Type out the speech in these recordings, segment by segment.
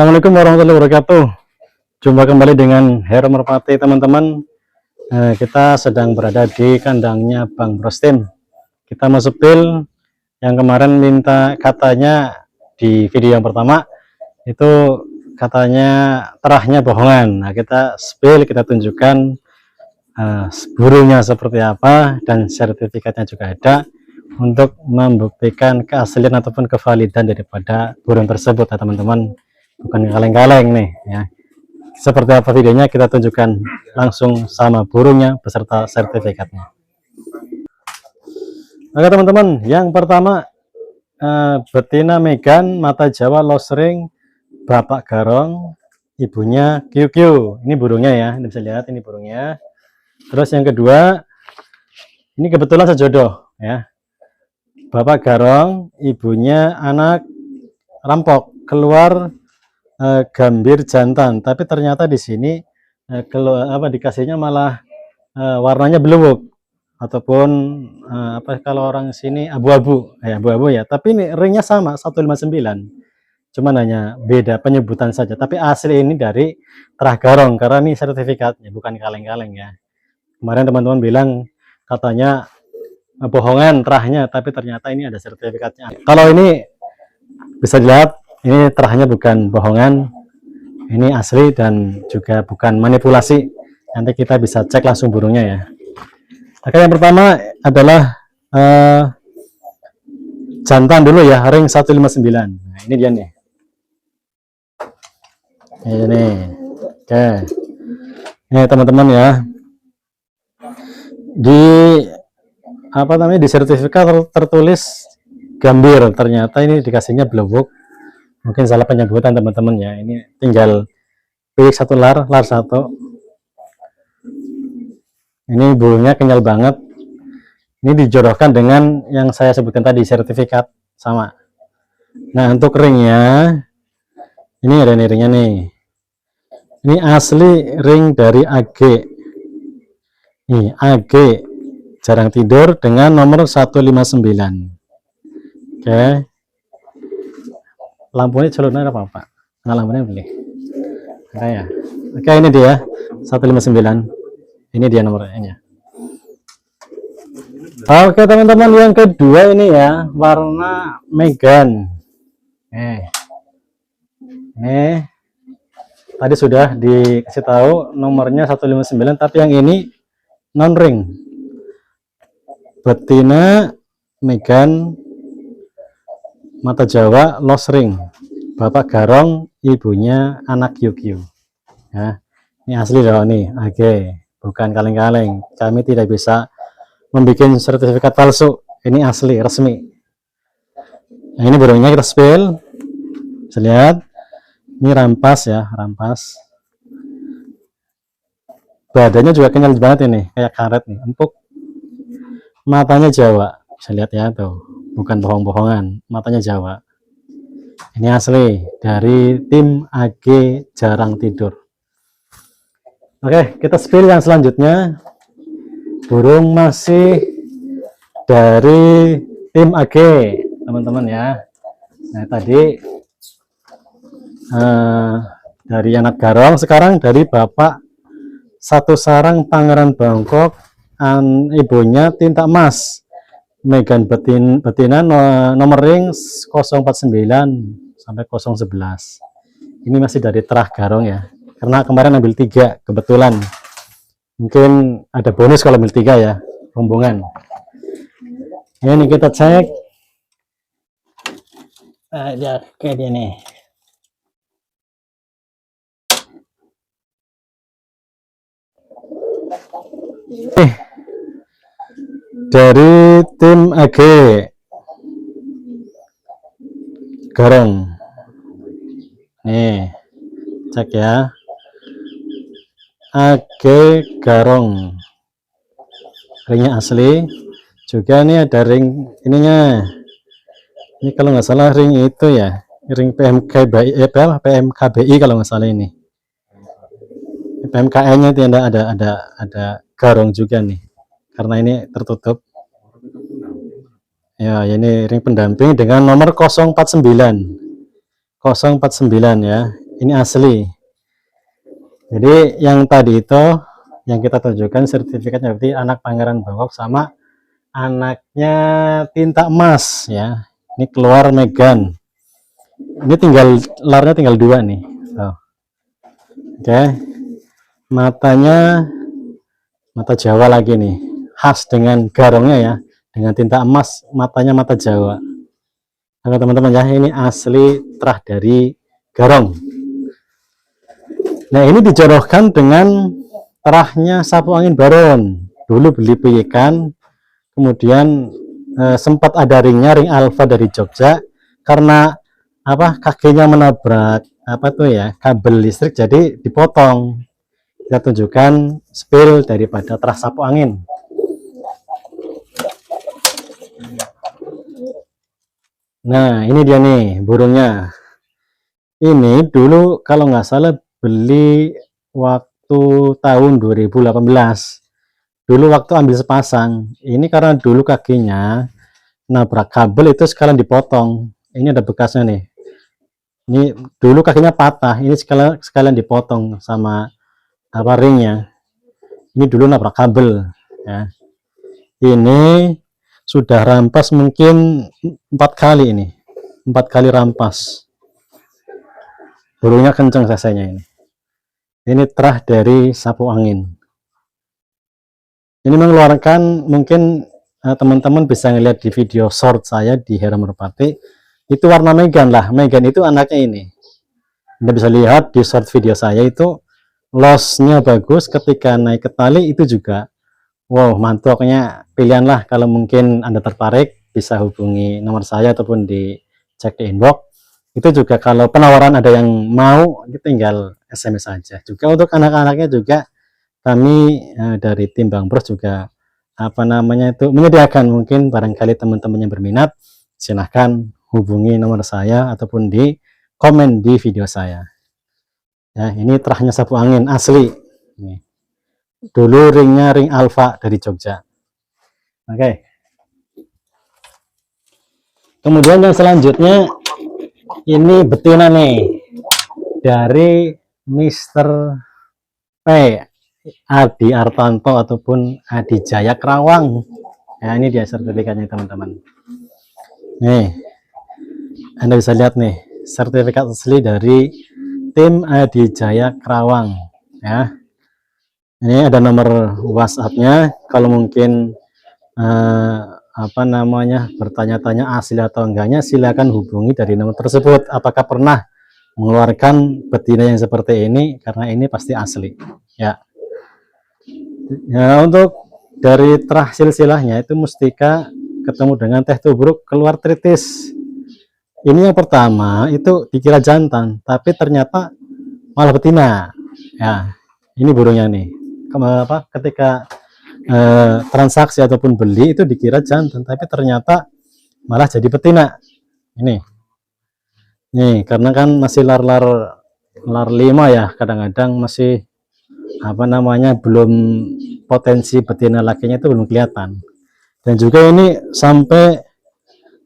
Assalamualaikum warahmatullahi wabarakatuh. Jumpa kembali dengan Hero Merpati, teman-teman. Kita sedang berada di kandangnya Bang Brostim. Kita mau sepil yang kemarin minta katanya di video yang pertama itu katanya terahnya bohongan. Nah, kita sepil, kita tunjukkan burungnya seperti apa dan sertifikatnya juga ada untuk membuktikan keaslian ataupun kevalidan daripada burung tersebut, ya teman-teman. Bukan kaleng-kaleng nih ya. Seperti apa videonya kita tunjukkan langsung sama burungnya beserta sertifikatnya. Oke teman-teman, yang pertama betina Megan mata Jawa losring bapak garong, ibunya QQ. Ini burungnya ya, ini bisa lihat ini burungnya. Terus yang kedua, ini kebetulan sejodoh ya. Bapak garong, ibunya anak rampok, keluar gambir jantan, tapi ternyata di sini dikasihnya malah warnanya blue ataupun kalau orang sini abu-abu ya, tapi ini ringnya sama 159, cuman hanya beda penyebutan saja, tapi asli ini dari terah garong karena ini sertifikatnya bukan kaleng-kaleng ya. Kemarin teman-teman bilang katanya bohongan terahnya, tapi ternyata ini ada sertifikatnya. Kalau ini bisa dilihat ini terahnya bukan bohongan, ini asli dan juga bukan manipulasi. Nanti kita bisa cek langsung burungnya ya. Oke, yang pertama adalah jantan dulu ya, ring 159. Nah, ini dia nih. Ini. Oke. Ini teman-teman ya. Di sertifikat tertulis gambir, ternyata ini dikasihnya blewuk. Mungkin salah penyebutan teman-teman ya. Ini tinggal pilih satu lar satu. Ini burungnya kenyal banget. Ini dijodohkan dengan yang saya sebutkan tadi, sertifikat sama. Nah, untuk ringnya, ini ada nih ringnya nih. Ini asli ring dari AG. Nih, AG jarang tidur dengan nomor 159. Oke. Lampunya celurnya apa Pak? Nggak, lampunya beli. Ya. Oke, ini dia 159. Ini dia nomornya. Oke teman-teman, yang kedua ini ya, warna Megan. Tadi sudah dikasih tahu nomornya 159, tapi yang ini non ring. Betina Megan mata Jawa los ring, bapak garong, ibunya anak QQ ya. Ini asli loh nih, oke, bukan kaleng-kaleng. Kami tidak bisa membuat sertifikat palsu, ini asli resmi. Nah, ini burungnya kita spill, bisa lihat ini rampas ya, rampas. Badannya juga kenyal banget ini, kayak karet nih, empuk. Matanya Jawa, bisa lihat ya tuh, bukan bohong-bohongan, matanya Jawa. Ini asli dari tim AG jarang tidur. Oke, kita spill yang selanjutnya. Burung masih dari tim AG teman-teman ya. Nah tadi dari anak garong, sekarang dari bapak satu sarang Pangeran Bangkok, ibunya tinta emas Megan betina nomor ring 049 sampai 011. Ini masih dari terah garong ya, karena kemarin ambil 3 kebetulan. Mungkin ada bonus kalau ambil 3 ya, rombongan. Ini kita cek. Ya, kayak dia nih. Dari tim AG garong. Nih, cek ya. AG garong. Ringnya asli. Juga nih ada ring ininya. Ini kalau nggak salah ring itu ya, ring PMKBI kalau nggak salah ini. PMKN-nya itu ada garong juga nih. Karena ini tertutup ya, ini ring pendamping dengan nomor 049 ya. ini asli. Jadi yang tadi itu yang kita tunjukkan sertifikatnya berarti anak Pangeran Bangkok sama anaknya Tinta Emas ya. Ini keluar Megan. Ini tinggal larnya tinggal 2 nih. Oh. Oke. Matanya mata Jawa lagi nih. Khas dengan garongnya ya. Dengan tinta emas, matanya mata Jawa. Oke teman-teman ya, ini asli terah dari garong. Nah, ini dijodohkan dengan terahnya sapu angin baron. Dulu beli piyekan, kemudian sempat ada ringnya, ring alfa dari Jogja, karena apa kakinya menabrak apa tuh ya kabel listrik, jadi dipotong. Kita tunjukkan spill daripada terah sapu angin. Nah, ini dia nih burungnya. Ini dulu kalau nggak salah beli waktu tahun 2018. Dulu waktu ambil sepasang. Ini karena dulu kakinya nabrak kabel itu sekalian dipotong. Ini ada bekasnya nih. Ini dulu kakinya patah. Ini sekalian dipotong sama apa ringnya. Ini dulu nabrak kabel. Ya. Ini sudah rampas mungkin 4 kali ini. 4 kali rampas. Burungnya kenceng sasanya ini. Ini terah dari sapu angin. Ini mengeluarkan mungkin teman-teman bisa ngeliat di video short saya di Hera Merpati. Itu warna Megan lah. Megan itu anaknya ini. Anda bisa lihat di short video saya itu lossnya bagus, ketika naik ke tali itu juga wow mantapnya. Pilihan lah kalau mungkin Anda tertarik bisa hubungi nomor saya ataupun dicek di inbox. Itu juga kalau penawaran ada yang mau tinggal SMS saja. Juga untuk anak-anaknya juga kami dari tim Bang Bros juga apa namanya itu menyediakan, mungkin barangkali teman-teman yang berminat silahkan hubungi nomor saya ataupun di komen di video saya. Ya, ini terahnya sapu angin asli. Nih. Dulu ringnya ring alfa dari Jogja. Oke. Kemudian yang selanjutnya ini betina nih dari Mr. P. Adi Artanto ataupun Adi Jaya Kerawang. Ya, ini dia sertifikatnya teman-teman. Nih, Anda bisa lihat nih sertifikat asli dari tim Adi Jaya Kerawang. Ya, ini ada nomor WhatsApp-nya. Kalau mungkin apa namanya bertanya-tanya asli atau enggaknya, silakan hubungi dari nomor tersebut. Apakah pernah mengeluarkan betina yang seperti ini, karena ini pasti asli ya. Ya, untuk dari terah silsilahnya itu mustika ketemu dengan teh tubruk keluar tritis. Ini yang pertama itu dikira jantan, tapi ternyata malah betina. Ya, ini burungnya nih. Ketika transaksi ataupun beli itu dikira jantan, tapi ternyata malah jadi betina. Ini nih karena kan masih lar 5 ya, kadang-kadang masih apa namanya belum potensi betina lakinya itu belum kelihatan. Dan juga ini sampai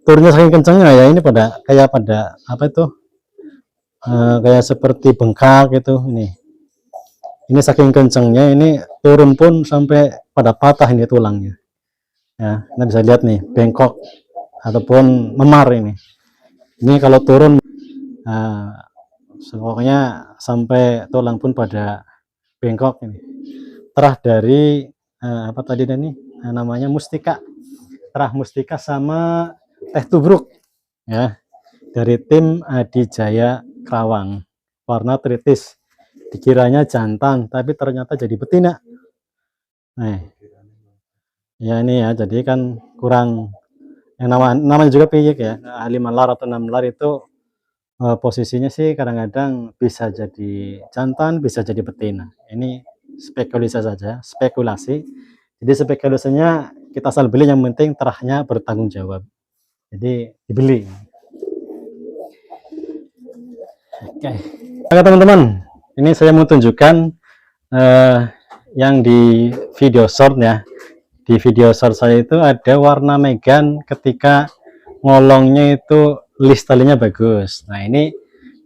turunnya saking kencangnya ya, ini pada apa itu kayak seperti bengkak gitu. Ini saking kencangnya, ini turun pun sampai pada patah ini tulangnya ya. Kita bisa lihat nih bengkok ataupun memar ini kalau turun pokoknya sampai tulang pun pada bengkok. Ini terah dari apa tadi nih namanya mustika, terah mustika sama teh tubruk ya, dari tim Adi Jaya Kerawang, warna tritis. Dikiranya jantan tapi ternyata jadi betina. Nah ya ini ya, jadi kan kurang yang namanya juga piyik ya, 5 lar atau 6 lar itu posisinya sih kadang-kadang bisa jadi jantan, bisa jadi betina. Ini spekulasi saja, spekulasi. Jadi spekulasinya kita asal beli, yang penting terahnya bertanggung jawab. Jadi dibeli. Oke. Oke teman-teman, ini saya mau tunjukkan yang di video short ya. Di video short saya itu ada warna Megan ketika ngolongnya itu list talinya bagus. Nah ini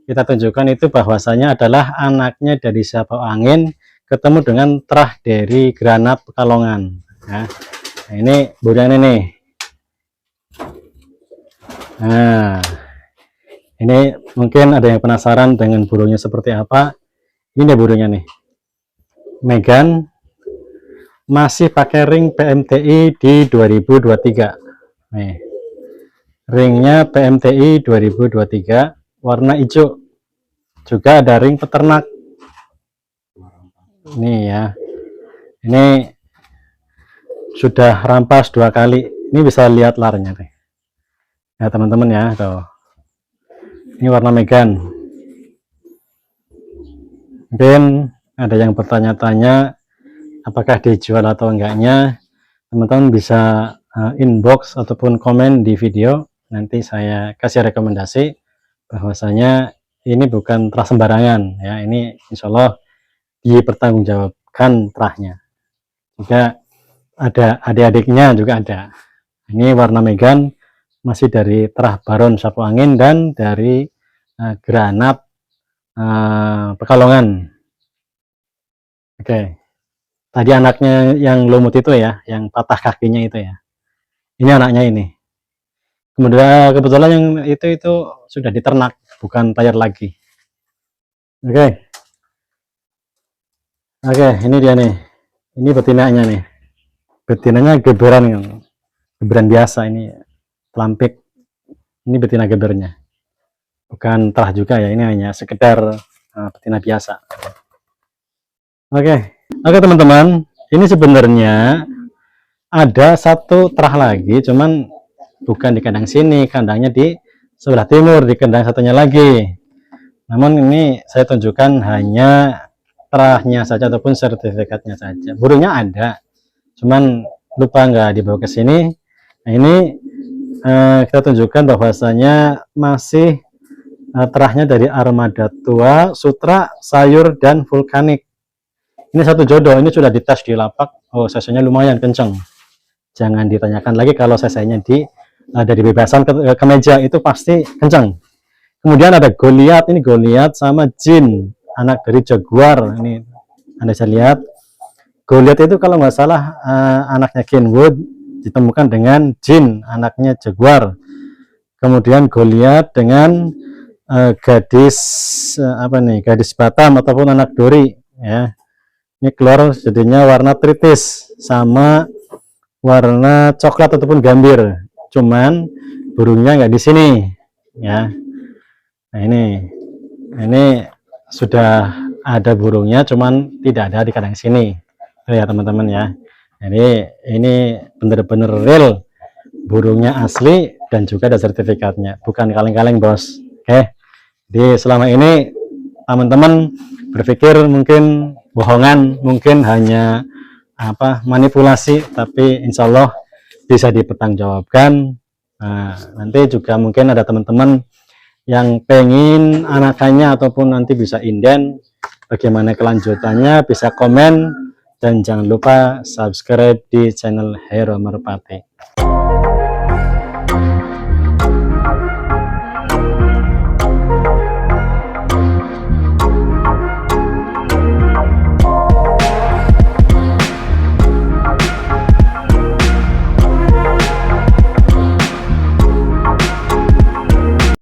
kita tunjukkan itu bahwasanya adalah anaknya dari Sapo Angin ketemu dengan terah dari Granat Pekalongan. Nah, ini burungnya nih. Nah, ini mungkin ada yang penasaran dengan burungnya seperti apa. Ini burungnya nih, Megan, masih pakai ring PMTI di 2023. Nih, ringnya PMTI 2023, warna hijau. Juga ada ring peternak. Nih ya, ini sudah rampas 2 kali. Ini bisa lihat larnya nih. Ya teman-teman ya, tuh. Ini warna Megan. Mungkin ada yang bertanya-tanya apakah dijual atau enggaknya. Teman-teman bisa inbox ataupun komen di video. Nanti saya kasih rekomendasi bahwasanya ini bukan terah sembarangan ya. Ini insya Allah dipertanggungjawabkan terahnya. Juga ada adik-adiknya juga ada. Ini warna Megan, masih dari terah Baron Sapo Angin dan dari Granat Pekalongan. Oke, tadi anaknya yang lumut itu ya, yang patah kakinya itu ya. Ini anaknya ini. Kemudian kebetulan yang itu sudah diternak, bukan tayar lagi. Oke, ini dia nih. Ini betinanya nih. Betinanya geberan biasa, ini pelampik. Ini betina gebernya, bukan terah juga ya, ini hanya sekedar betina biasa. Oke teman-teman, ini sebenarnya ada satu terah lagi, cuman bukan di kandang sini, kandangnya di sebelah timur, di kandang satunya lagi. Namun ini saya tunjukkan hanya terahnya saja ataupun sertifikatnya saja. Burungnya ada, cuman lupa nggak dibawa ke sini. Nah ini kita tunjukkan bahwasanya masih terahnya dari armada tua, sutra, sayur, dan vulkanik. Ini satu jodoh, ini sudah dites di lapak. Oh, cc-nya lumayan kenceng. Jangan ditanyakan lagi kalau cc-nya dari bebasan ke meja itu pasti kenceng. Kemudian ada Goliath, ini Goliath sama Jin, anak dari Jaguar. Ini Anda bisa lihat. Goliath itu kalau nggak salah anaknya Kenwood, ditemukan dengan Jin, anaknya Jaguar. Kemudian Goliath dengan gadis gadis Batam ataupun anak Dori ya. Ini keluar jadinya warna tritis sama warna coklat ataupun gambir. Cuman burungnya nggak di sini ya. Nah ini sudah ada burungnya, cuman tidak ada di kandang sini ya teman-teman ya. Jadi ini benar-benar real, burungnya asli dan juga ada sertifikatnya, bukan kaleng-kaleng bos. Oke, jadi selama ini teman-teman berpikir mungkin bohongan, mungkin hanya manipulasi, tapi insya Allah bisa dipertanggungjawabkan. Nah, nanti juga mungkin ada teman-teman yang pengen anakannya ataupun nanti bisa inden, bagaimana kelanjutannya bisa komen, dan jangan lupa subscribe di channel Hero Merpati.